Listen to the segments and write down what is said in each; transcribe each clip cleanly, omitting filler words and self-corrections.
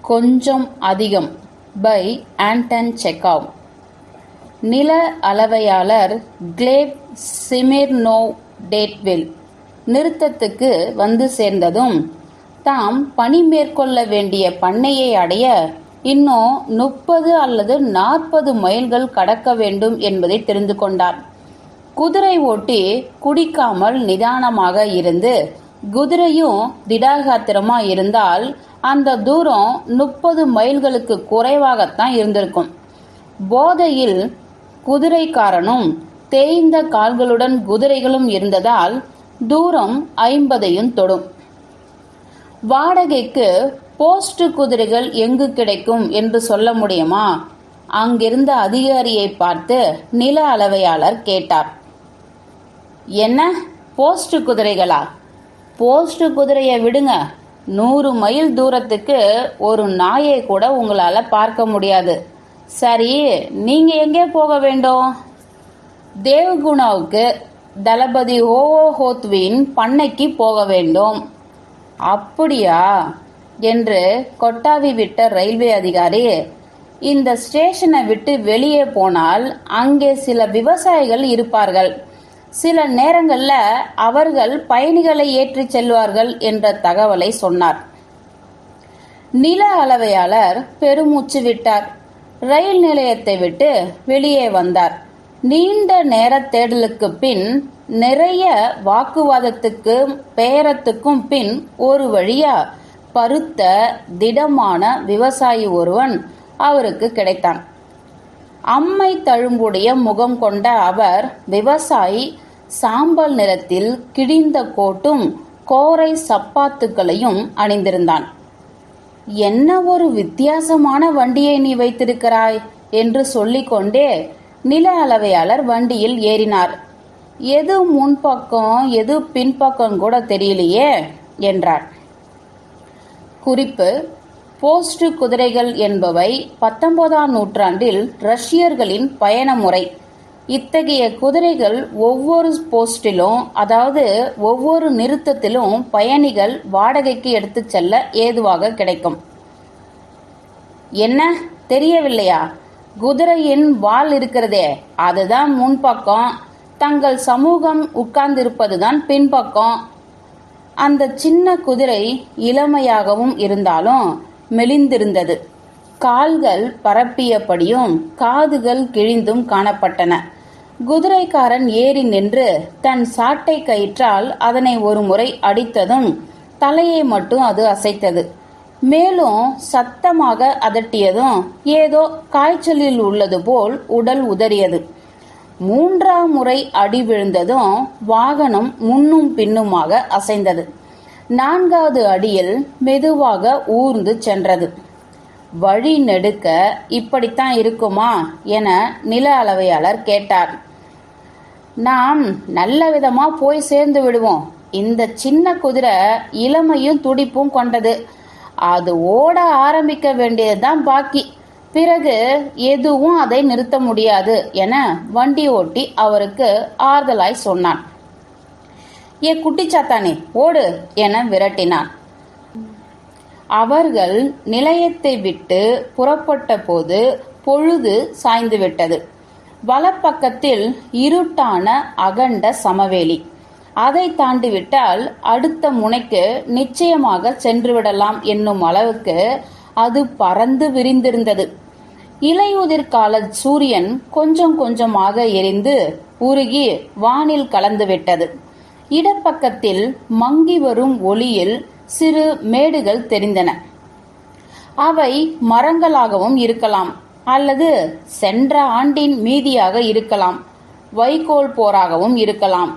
கொஞ்சம் அதிகம் by Anton Chekhov. நில அளவையாளர் கிளேப் சிமிர்னோவ் டேட்வில் நிறுத்தத்துக்கு வந்து சேர்ந்ததும் தாம் பணி மேற்கொள்ள வேண்டிய பண்ணையை அடைய இன்னும் 30 அல்லது 40 மைல்கள் கடக்க வேண்டும் என்பதை தெரிந்து கொண்டார். குதிரை ஓட்டி குடிக்காமல் நிதானமாக இருந்து குதிரையும் திடாகாத்திரமா இருந்தால் அந்த தூரம் 30 மைல்களுக்கு குறைவாகத்தான் இருந்திருக்கும். போதையில் குதிரைக்காரனும் தேய்ந்த கால்களுடன் குதிரைகளும் இருந்ததால் தூரம் 50ஐயும் தொடும். வாடகைக்கு போஸ்ட் குதிரைகள் எங்கு கிடைக்கும் என்று சொல்ல முடியுமா? அங்கிருந்த அதிகாரியை பார்த்து நில அளவையாளர் கேட்டார். என்ன, போஸ்ட் குதிரைகளா? போஸ்ட் குதிரையை விடுங்க, 100 மைல் தூரத்துக்கு ஒரு நாயை கூட உங்களால பார்க்க முடியாது. சரி, நீங்க எங்கே போக வேண்டும்? தேவ்குணாவுக்கு தளபதி ஹோவோஹோத்வின் பண்ணைக்கு போக வேண்டும். அப்படியா என்று கொட்டாவி விட்ட ரயில்வே அதிகாரி, இந்த ஸ்டேஷனை விட்டு வெளியே போனால் அங்கே சில விவசாயிகள் இருப்பார்கள். சில நேரங்கள்ல அவர்கள் பயணிகளை ஏற்றி செல்வார்கள் என்ற தகவலை சொன்னார். நில அளவையாளர் பெருமூச்சு விட்டார். ரயில் நிலையத்தை விட்டு வெளியே வந்தார். நீண்ட நேர தேடலுக்கு பின், நிறைய வாக்குவாதத்துக்கும் பேரத்துக்கும் பின் ஒரு வழியா பருத்த திடமான விவசாயி ஒருவன் அவருக்கு கிடைத்தான். அம்மை தழும்புடைய முகம் கொண்ட அவர் விவசாயி சாம்பல் நிறத்தில் கிழிந்த கோட்டும் கோரை சப்பாத்துக்களையும் அணிந்திருந்தான். என்ன ஒரு வித்தியாசமான வண்டியை நீ வைத்திருக்கிறாய் என்று சொல்லிக்கொண்டே நில அளவையாளர் வண்டியில் ஏறினார். எது முன்பக்கம் எது பின்பக்கம் கூட தெரியலையே என்றார். குறிப்பு: போஸ்ட் குதிரைகள் என்பவை 19ஆம் நூற்றாண்டில் ரஷ்யர்களின் பயண முறை. இத்தகைய குதிரைகள் ஒவ்வொரு போஸ்டிலும், அதாவது ஒவ்வொரு நிறுத்தத்திலும் பயணிகள் வாடகைக்கு எடுத்துச் செல்ல ஏதுவாக கிடைக்கும். என்ன, தெரியவில்லையா? குதிரையின் வால் இருக்கிறதே, அதுதான் முன்பக்கம். தங்கள் சமூகம் உட்கார்ந்திருப்பதுதான் பின்பக்கம். அந்த சின்ன குதிரை இளமையாகவும் இருந்தாலும் மெலிந்திருந்தது. கால்கள் பரப்பியபடியும் காதுகள் கிழிந்தும் காணப்பட்டன. குதிரைக்காரன் ஏறி நின்று தன் சாட்டை கயிற்றால் அதனை ஒரு முறை அடித்ததும் தலையை மட்டும் அது அசைத்தது. மேலும் சத்தமாக அதட்டியதும் ஏதோ காய்ச்சலில் உள்ளது போல் உடல் உதறியது. 3ஆம் முறை அடி விழுந்ததும் வாகனம் முன்னும் பின்னுமாக அசைந்தது. 4வது அடியில் மெதுவாக ஊர்ந்து சென்றது. வழி நெடுக்க இப்படித்தான் இருக்குமா என நில அளவையாளர் கேட்டார். நாம் நல்ல விதமா போய் சேர்ந்து விடுவோம். இந்த சின்ன குதிரை இளமையும் துடிப்பும் கொண்டது. அது ஓட ஆரம்பிக்க வேண்டியதுதான் பாக்கி. பிறகு எதுவும் அதை நிறுத்த முடியாது என வண்டி ஓட்டி அவருக்கு ஆறுதலாய் சொன்னான். ஏ குட்டிச்சாத்தானே, ஓடு என விரட்டினான். அவர்கள் நிலையத்தை விட்டு புறப்பட்ட போது பொழுது சாய்ந்துவிட்டது. வலப்பக்கத்தில் இருட்டான அகண்ட சமவெளி. அதை தாண்டிவிட்டால் அடுத்த முனைக்கு நிச்சயமாக சென்றுவிடலாம் என்னும் அளவுக்கு அது பறந்து விரிந்திருந்தது. இலையுதிர் கால சூரியன் கொஞ்சம் கொஞ்சமாக எரிந்து உருகி வானில் கலந்துவிட்டது. இடப்பக்கத்தில் மங்கி வரும் ஒளியில் சிறு மேடுகள் தெரிந்தன. அவை மரங்களாகவும் இருக்கலாம், அல்லது சென்ற ஆண்டின் மீதியாக இருக்கலாம், வைக்கோல் போராகவும் இருக்கலாம்.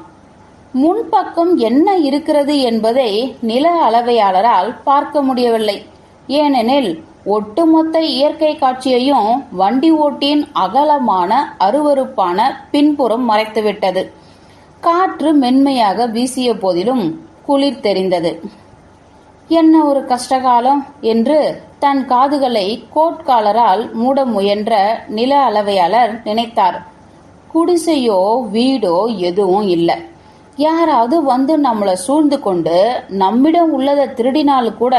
முன்பக்கம் என்ன இருக்கிறது என்பதை நில அளவையாளரால் பார்க்க முடியவில்லை. ஏனெனில் ஒட்டுமொத்த இயற்கை காட்சியையும் வண்டி ஓட்டியின் அகலமான அருவருப்பான பின்புறம் மறைத்துவிட்டது. காற்று மென்மையாக வீசிய போதிலும் குளிர் தெரிந்தது. என்ன ஒரு கஷ்டகாலம் என்று தன் காதுகளை கோட்காலரால் மூட முயன்ற நில அளவையாளர் நினைத்தார். குடிசையோ வீடோ எதுவும் இல்லை. யாராவது வந்து நம்மளை சூழ்ந்து கொண்டு நம்மிடம் உள்ளதை திருடினால் கூட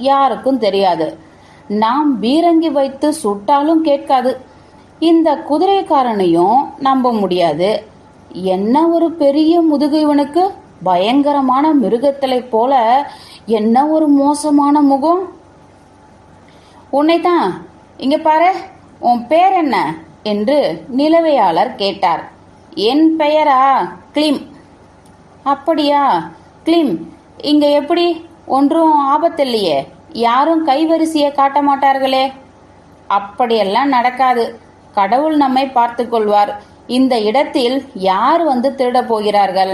யாருக்கும் தெரியாது. நாம் பீரங்கி வைத்து சுட்டாலும் கேட்காது. இந்த குதிரைக்காரனையும் நம்ப முடியாது. என்ன ஒரு பெரிய முதுகு இவனுக்கு! பயங்கரமான மிருகத்தலை போல என்ன ஒரு மோசமான முகம்! உன்னைத்தான். இங்க பாரு, உன் பேர் என்ன என்று நிலவையாளர் கேட்டார். என் பெயரா? கிளிம். அப்படியா கிளிம், இங்க எப்படி? ஒன்றும் ஆபத்தில்லையே? யாரும் கைவரிசையை காட்ட மாட்டார்களே? அப்படியெல்லாம் நடக்காது. கடவுள் நம்மை பார்த்து கொள்வார். இந்த இடத்தில் யார் வந்து திருடப் போகிறார்கள்?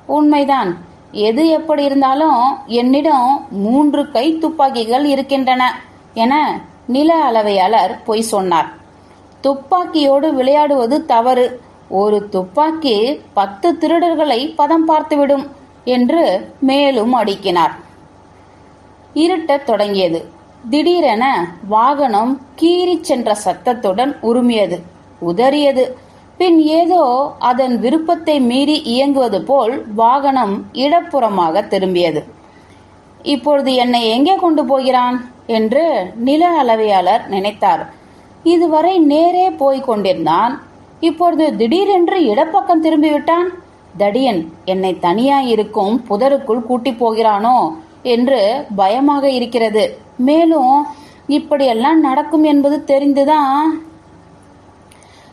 உண்மைதான். எது எப்படி இருந்தாலும் என்னிடம் 3 கை துப்பாக்கிகள் இருக்கின்றன என நில அளவையாளர் பொய் சொன்னார். துப்பாக்கியோடு விளையாடுவது தவறு. ஒரு துப்பாக்கி 10 திருடர்களை பதம் பார்த்துவிடும் என்று மேலும் அடுக்கினார். இருட்டத் தொடங்கியது. திடீரென வாகனம் கீறிச் சென்ற சத்தத்துடன் உருமியது, உதறியது. பின் ஏதோ அதன் விருப்பத்தை மீறி இயங்குவது போல் வாகனம் இடப்புறமாக திரும்பியது. இப்பொழுது என்னை எங்கே கொண்டு போகிறான் என்று நில அளவையாளர் நினைத்தார். இதுவரை நேரே போய்க் கொண்டிருந்தான். இப்பொழுது திடீரென்று இடப்பக்கம் திரும்பிவிட்டான். தடியன் என்னை தனியாயிருக்கும் புதருக்குள் கூட்டி போகிறானோ என்று பயமாக இருக்கிறது. மேலும் இப்படியெல்லாம் நடக்கும் என்பது தெரிந்துதான்.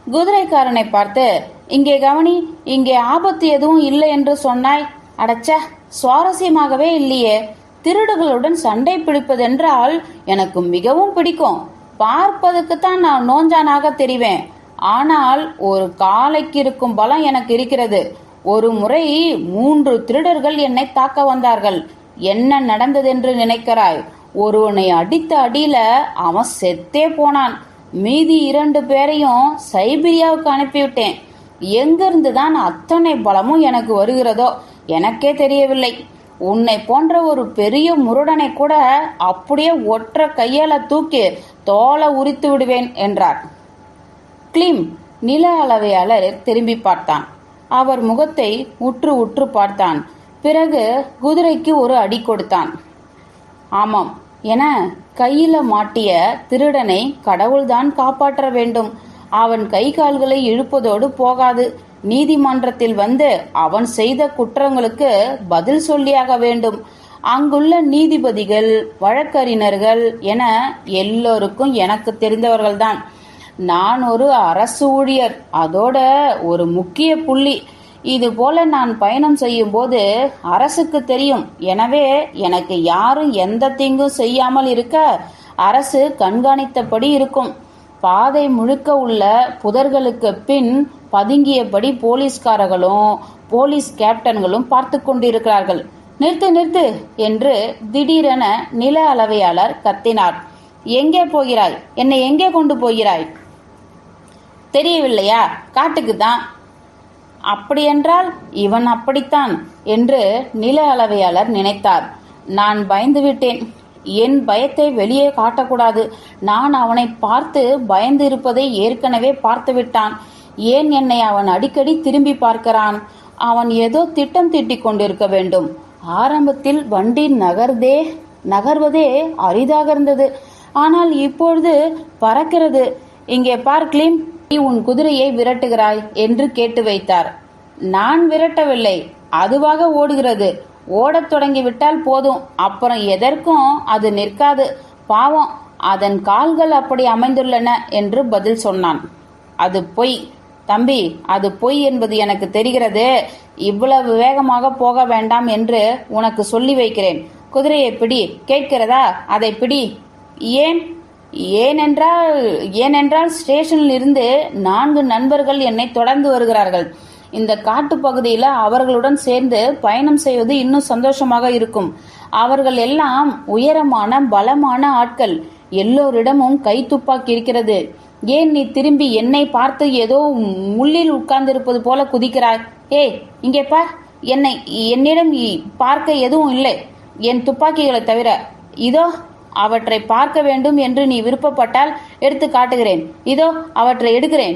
குதிரைக்காரனை பார்த்து, இங்கே கவனி, இங்கே ஆபத்து எதுவும் இல்லை என்று சொன்னாய். அடச்ச, சுவாரஸ்யமாகவே இல்லையே. திருடுகளுடன் சண்டை பிடிப்பதென்றால் எனக்கு மிகவும் பிடிக்கும். பார்ப்பதுக்குத்தான் நான் நோஞ்சானாக தெரிவேன். ஆனால் ஒரு காளைக்கு இருக்கும் பலம் எனக்கு இருக்கிறது. ஒரு முறை 3 திருடர்கள் என்னை தாக்க வந்தார்கள். என்ன நடந்ததென்று நினைக்கிறாய்? ஒருவனை அடித்த அடியில அவன் செத்தே போனான். மீதி 2 பேரையும் சைபீரியாவுக்கு அனுப்பிவிட்டேன். எங்கிருந்துதான் அத்தனை பலமும் எனக்கு வருகிறதோ எனக்கே தெரியவில்லை. உன்னை போன்ற ஒரு பெரிய முருடனை கூட அப்படியே ஒற்றை கையால தூக்கி தோலை உரித்து விடுவேன் என்றார். கிளிம் நில அளவையாளர் திரும்பி பார்த்தான். அவர் முகத்தை உற்று உற்று பார்த்தான். பிறகு குதிரைக்கு ஒரு அடி கொடுத்தான். ஆமாம் என கையில மாட்டிய திருடனை கடவுள்தான் காப்பாற்ற வேண்டும். அவன் கை கால்களை இழுப்பதோடு போகாது. நீதிமன்றத்தில் வந்து அவன் செய்த குற்றங்களுக்கு பதில் சொல்லியாக வேண்டும். அங்குள்ள நீதிபதிகள், வழக்கறிஞர்கள் என எல்லோருக்கும் எனக்கு தெரிந்தவர்கள்தான். நான் ஒரு அரசு ஊழியர், அதோட ஒரு முக்கிய புள்ளி. இது போல நான் பயணம் செய்யும் போது அரசுக்கு தெரியும். எனவே எனக்கு யாரும் எந்த தீங்கும் செய்யாமல் இருக்க அரசு கண்காணித்தபடி இருக்கும். பாதை முழுக்க உள்ள புதர்களுக்கு பின் பதுங்கியபடி போலீஸ்காரர்களும் போலீஸ் கேப்டன்களும் பார்த்து கொண்டிருக்கிறார்கள். நிறுத்து நிறுத்து என்று திடீரென நில அளவையாளர் கத்தினார். எங்கே போகிறாய்? என்னை எங்கே கொண்டு போகிறாய்? தெரியவில்லையா? காட்டுக்கு தான். அப்படியென்றால் இவன் அப்படித்தான் என்று நில அளவையாளர் நினைத்தார். நான் பயந்துவிட்டேன். என் பயத்தை வெளியே காட்டக்கூடாது. நான் அவனை பார்த்து பயந்து இருப்பதை ஏற்கனவே பார்த்து விட்டான். ஏன் என்னை அவன் அடிக்கடி திரும்பி பார்க்கிறான்? அவன் ஏதோ திட்டம் தீட்டிக் கொண்டிருக்க வேண்டும். ஆரம்பத்தில் வண்டி நகர்வதே அரிதாக இருந்தது. ஆனால் இப்பொழுது பறக்கிறது. இங்கே பார் கிளிம், உன் குதிரையை விரட்டுகிறாய் என்று கேட்டு வைத்தார். நான் விரட்டவில்லை, அதுவாக ஓடுகிறது. ஓடத் தொடங்கிவிட்டால் போதும், அப்புறம் எதற்கும் அது நிற்காது. பாவம், அதன் கால்கள் அப்படி அமைந்துள்ளன என்று பதில் சொன்னான். அது பொய் தம்பி, அது பொய் என்பது எனக்கு தெரிகிறது. இவ்வளவு வேகமாக போக வேண்டாம் என்று உனக்கு சொல்லி வைக்கிறேன். குதிரையை பிடி, கேட்கிறதா? அதை பிடி. ஏனென்றால் ஸ்டேஷனில் இருந்து 4 நண்பர்கள் என்னை தொடர்ந்து வருகிறார்கள். இந்த காட்டு பகுதியில் அவர்களுடன் சேர்ந்து பயணம் செய்வது இன்னும் சந்தோஷமாக இருக்கும். அவர்கள் எல்லாம் உயரமான பலமான ஆட்கள். எல்லோரிடமும் கை துப்பாக்கி இருக்கிறது. ஏன் நீ திரும்பி என்னை பார்த்து ஏதோ முள்ளில் உட்கார்ந்திருப்பது போல குதிக்கிறாய்? ஏய், இங்கே பார். என்னிடம் பார்க்க எதுவும் இல்லை, என் துப்பாக்கிகளை தவிர. இதோ அவற்றை பார்க்க வேண்டும் என்று நீ விருப்பப்பட்டால் எடுத்து காட்டுகிறேன். இதோ அவற்றை எடுக்கிறேன்.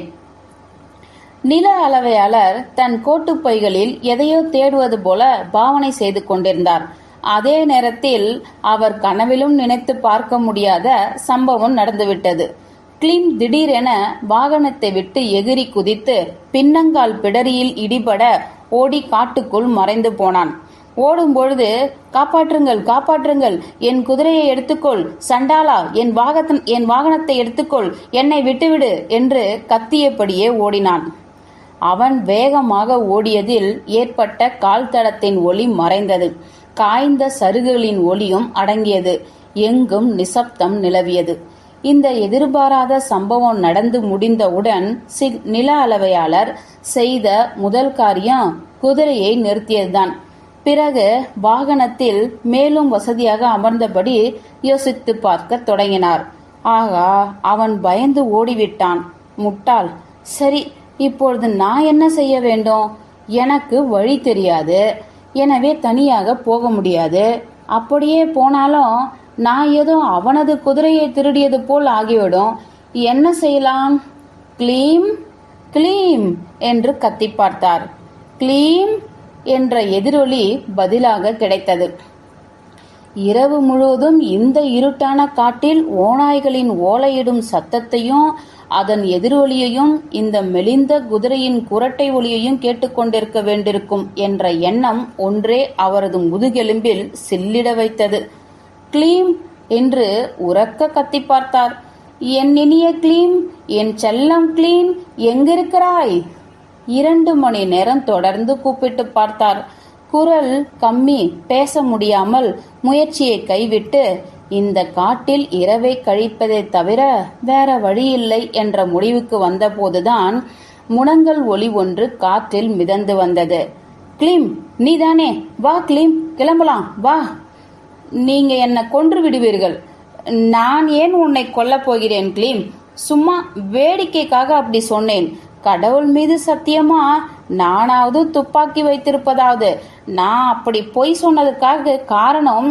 நில அளவையாளர் தன் கோட்டுப்பைகளில் எதையோ தேடுவது போல பாவனை செய்து கொண்டிருந்தார். அதே நேரத்தில் அவர் கனவிலும் நினைத்து பார்க்க முடியாத சம்பவம் நடந்துவிட்டது. கிளீம் திடீரென வாகனத்தை விட்டு எகிரி குதித்து பின்னங்கால் பிடரியில் இடிபட ஓடி காட்டுக்குள் மறைந்து போனான். ஓடும்பொழுது, காப்பாற்றுங்கள், காப்பாற்றுங்கள், என் குதிரையை எடுத்துக்கொள், சண்டாளா, என் வாகனத்தை எடுத்துக்கொள், என்னை விட்டுவிடு என்று கத்தியபடியே ஓடினான். அவன் வேகமாக ஓடியதில் ஏற்பட்ட கால் தடத்தின் ஒளி மறைந்தது. காய்ந்த சருகுகளின் ஒளியும் அடங்கியது. எங்கும் நிசப்தம் நிலவியது. இந்த எதிர்பாராத சம்பவம் நடந்து முடிந்தவுடன் நில அளவையாளர் செய்த முதல் காரியம் குதிரையை நிறுத்தியதுதான். பிறகு வாகனத்தில் மேலும் வசதியாக அமர்ந்தபடி யோசித்து பார்க்க தொடங்கினார். ஆகா, அவன் பயந்து ஓடிவிட்டான். முட்டாள். சரி, இப்பொழுது நான் என்ன செய்ய வேண்டும்? எனக்கு வழி தெரியாது. எனவே தனியாக போக முடியாது. அப்படியே போனாலும் நான் ஏதோ அவனது குதிரையை திருடியது போல் ஆகிவிடும். என்ன செய்யலாம்? கிளீம், கிளீம் என்று கத்தி பார்த்தார். கிளீம் என்ற எதிரொலி பதிலாக கிடைத்தது. இரவு முழுவதும் இந்த இருட்டான காட்டில் ஓநாய்களின் ஓலையிடும் சத்தத்தையும் அதன் எதிரொலியையும் இந்த மெலிந்த குதிரையின் குரட்டை ஒலியையும் கேட்டுக்கொண்டிருக்க வேண்டியிருக்கும் என்ற எண்ணம் ஒன்றே அவரது முதுகெலும்பில் சில்லிட வைத்தது. கிளீம் என்று உரக்க கத்தி பார்த்தார். என் இனிய கிளீம், என் செல்லம் கிளீம், எங்கிருக்கிறாய்? 2 மணி நேரம் தொடர்ந்து கூப்பிட்டு பார்த்தார். குரல் கம்மி. பேச முடியாமல் முயற்சியை கைவிட்டு, இந்த காட்டில் இரவை கழிப்பதை தவிர வேற வழியில்லை என்ற முடிவுக்கு வந்தபோதுதான் முனங்கல் ஒலி ஒன்று காற்றில் மிதந்து வந்தது. கிளீம், நீதானே? வா கிளீம், கிளம்பலாம், வா. நீங்க என்னை கொன்று விடுவீர்கள். நான் ஏன் உன்னை கொல்லப் போகிறேன் கிளீம்? சும்மா வேடிக்கைக்காக அப்படி சொன்னேன். கடவுள் மீது சத்தியமா, நானாவது துப்பாக்கி வைத்திருப்பதாவது. நான் அப்படி பொய் சொன்னதுக்காக காரணம்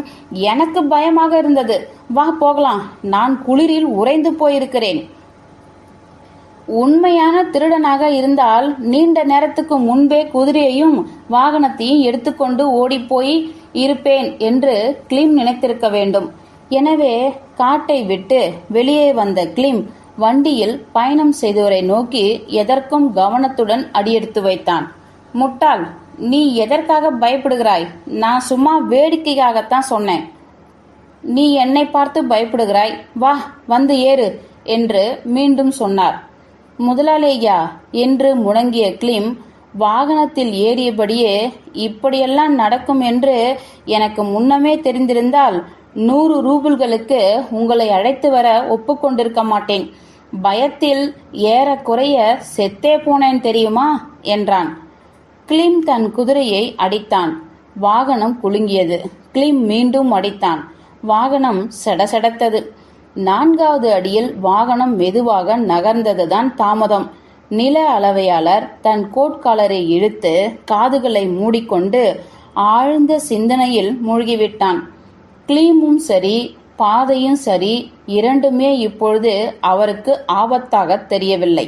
எனக்கு பயமாக இருந்தது. வா போகலாம், நான் குளிரில் உறைந்து போயிருக்கிறேன். உண்மையான திருடனாக இருந்தால் நீண்ட நேரத்துக்கு முன்பே குதிரையையும் வாகனத்தையும் எடுத்துக்கொண்டு ஓடிப்போய் இருப்பேன் என்று கிளீம் நினைத்திருக்க வேண்டும். எனவே காட்டை விட்டு வெளியே வந்த கிளீம் வண்டியில் பயணம் செய்தவரை நோக்கி எதற்கும் கவனத்துடன் அடியெடுத்து வைத்தான். முட்டாள், நீ எதற்காக பயப்படுகிறாய்? நான் சும்மா வேடிக்கைக்காகத்தான் சொன்னேன். நீ என்னை பார்த்து பயப்படுகிறாய். வா, வந்து ஏறு என்று மீண்டும் சொன்னார். முதலாளியா என்று முழங்கிய கிளீம் வாகனத்தில் ஏறியபடியே, இப்படியெல்லாம் நடக்கும் என்று எனக்கு முன்னமே தெரிந்திருந்தால் 100 ரூபிள்களுக்கு உங்களை அழைத்து வர ஒப்புக்கொண்டிருக்க மாட்டேன். பயத்தில் ஏறக்குறைய செத்தே போனேன் தெரியுமா என்றான். கிளீம் தன் குதிரையை அடித்தான். வாகனம் குலுங்கியது. கிளீம் மீண்டும் அடித்தான். வாகனம் சடசடத்தது. 4வது அடியில் வாகனம் மெதுவாக நகர்ந்ததுதான் தாமதம். நில அளவையாளர் தன் கோட்காலரை இழுத்து காதுகளை மூடிக்கொண்டு ஆழ்ந்த சிந்தனையில் மூழ்கிவிட்டான். கிளீமும் சரி, பாதையும் சரி, இரண்டுமே இப்பொழுது அவருக்கு ஆபத்தாக தெரியவில்லை.